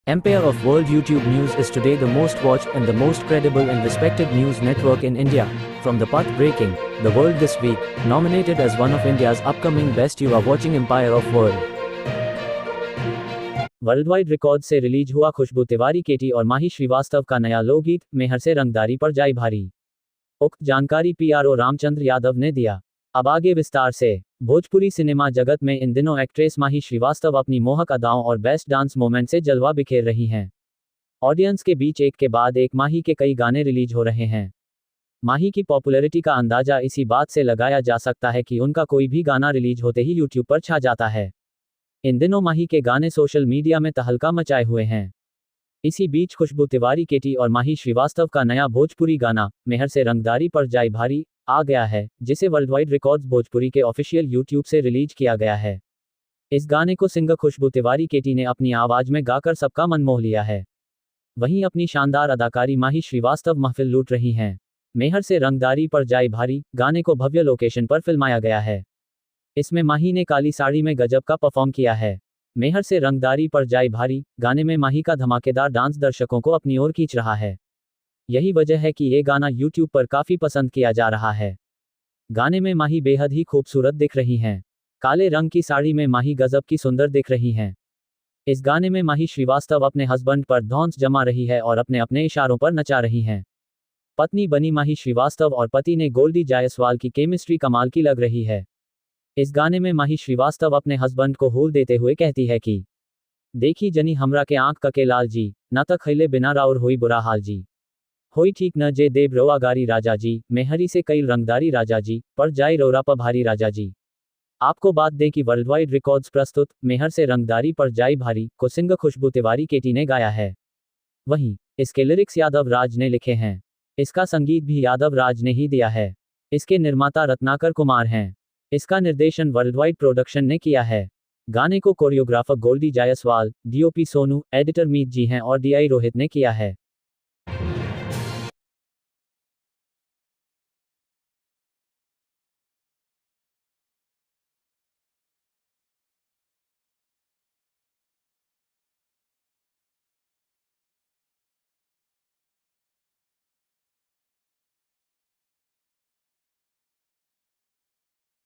Empire of World YouTube News is today the most watched and the most credible and respected news network in India. From the path-breaking, The World This Week, nominated as one of India's upcoming best, you are watching Empire of World. Worldwide record से release हुआ खुशबू तिवारी केटी और माही श्रीवास्तव का नया लोकगीत मेहर से रंगदारी पर जाए भारी। उक्त जानकारी पीआरओ रामचंद्र यादव ने दिया। अब आगे विस्तार से। भोजपुरी सिनेमा जगत में इन दिनों एक्ट्रेस माही श्रीवास्तव अपनी मोहक अदाओं और बेस्ट डांस मोमेंट से जलवा बिखेर रही हैं। ऑडियंस के बीच एक के बाद एक माही के कई गाने रिलीज हो रहे हैं। माही की पॉपुलैरिटी का अंदाजा इसी बात से लगाया जा सकता है कि उनका कोई भी गाना रिलीज होते ही यूट्यूब पर छा जाता है। इन दिनों माही के गाने सोशल मीडिया में तहलका मचाए हुए हैं। इसी बीच खुशबू तिवारी केटी और माही श्रीवास्तव का नया भोजपुरी गाना मेहर से रंगदारी पर जाए भारी आ गया है, जिसे वर्ल्डवाइड रिकॉर्ड्स भोजपुरी के ऑफिशियल यूट्यूब से रिलीज किया गया है। इस गाने को सिंगर खुशबू तिवारी केटी ने अपनी आवाज में गाकर सबका मन मोह लिया है। वहीं अपनी शानदार अदाकारी माही श्रीवास्तव महफिल लूट रही हैं। मेहर से रंगदारी पर जाए भारी गाने को भव्य लोकेशन पर फिल्माया गया है। इसमें माही ने काली साड़ी में गजब का परफॉर्म किया है। मेहर से रंगदारी पर जाए भारी गाने में माही का धमाकेदार डांस दर्शकों को अपनी ओर खींच रहा है। यही वजह है कि ये गाना यूट्यूब पर काफी पसंद किया जा रहा है। गाने में माही बेहद ही खूबसूरत दिख रही हैं। काले रंग की साड़ी में माही गजब की सुंदर दिख रही हैं। इस गाने में माही श्रीवास्तव अपने हस्बैंड पर धौंस जमा रही है और अपने अपने इशारों पर नचा रही हैं। पत्नी बनी माही श्रीवास्तव और पति ने गोल्डी जायसवाल की केमिस्ट्री कमाल की लग रही है। इस गाने में माही श्रीवास्तव अपने हस्बैंड को हूल देते हुए कहती है कि देखी जनी हमरा के आंख कके लाल जी, ना तक खैले बिना राउर होई बुरा हाल जी, होई ठीक न जे देव रोआगारी राजा जी, मेहरी से कई रंगदारी राजा जी, पर जाए रोरा पर भारी राजा जी। आपको बात दें कि वर्ल्डवाइड रिकॉर्ड्स प्रस्तुत मेहर से रंगदारी पर जाए भारी को सिंगर खुशबू तिवारी केटी ने गाया है। वहीं इसके लिरिक्स यादव राज ने लिखे हैं। इसका संगीत भी यादव राज ने ही दिया है। इसके निर्माता रत्नाकर कुमार हैं। इसका निर्देशन वर्ल्डवाइड प्रोडक्शन ने किया है। गाने को choreographer Goldie Jaiswal, DOP Sonu, editor Meet ji हैं और डीआई रोहित ने किया है।